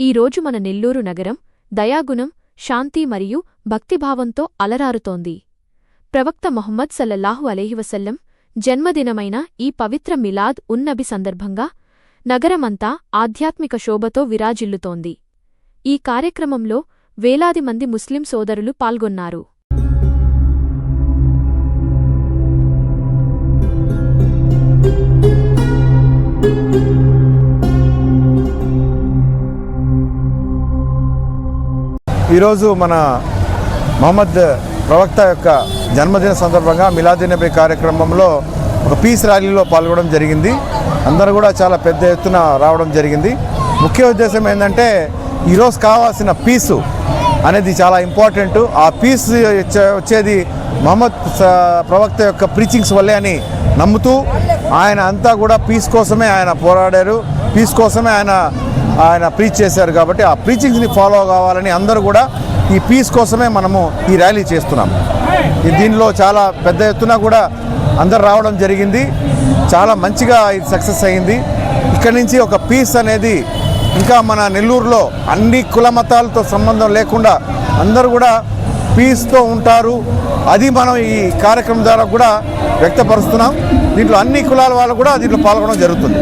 ఈరోజు మన నెల్లూరు నగరం దయాగుణం, శాంతి మరియు భక్తిభావంతో అలరారుతోంది. ప్రవక్త ముహమ్మద్ సల్లల్లాహు అలైహి వసల్లం జన్మదినమైన ఈ పవిత్ర మిలాద్ ఉన్ నబి సందర్భంగా నగరమంతా ఆధ్యాత్మిక శోభతో విరాజిల్లుతోంది. ఈ కార్యక్రమంలో వేలాది మంది ముస్లిం సోదరులు పాల్గొన్నారు. ఈరోజు మన మహమ్మద్ ప్రవక్త యొక్క జన్మదిన సందర్భంగా మిలాదున్ నబీ కార్యక్రమంలో ఒక పీస్ ర్యాలీలో పాల్గొనడం జరిగింది. అందరూ కూడా చాలా పెద్ద ఎత్తున రావడం జరిగింది. ముఖ్య ఉద్దేశం ఏంటంటే ఈరోజు కావాల్సిన పీసు అనేది చాలా ఇంపార్టెంట్. ఆ పీస్ వచ్చేది మహమ్మద్ ప్రవక్త యొక్క ప్రీచింగ్స్ వల్లే అని నమ్ముతూ ఆయన అంతా కూడా పీస్ కోసమే ఆయన పోరాడారు, పీస్ కోసమే ఆయన ప్రీచ్ చేశారు. కాబట్టి ఆ ప్రీచింగ్స్ని ఫాలో కావాలని అందరూ కూడా ఈ పీస్ కోసమే మనము ఈ ర్యాలీ చేస్తున్నాం. దీనిలో చాలా పెద్ద ఎత్తున కూడా అందరు రావడం జరిగింది. చాలా మంచిగా ఇది సక్సెస్ అయింది. ఇక్కడి నుంచి ఒక పీస్ అనేది ఇంకా మన నెల్లూరులో అన్ని కుల మతాలతో సంబంధం లేకుండా అందరూ కూడా పీస్తో ఉంటారు. అది మనం ఈ కార్యక్రమం ద్వారా కూడా వ్యక్తపరుస్తున్నాం. దీంట్లో అన్ని కులాల వాళ్ళు కూడా దీంట్లో పాల్గొనడం జరుగుతుంది.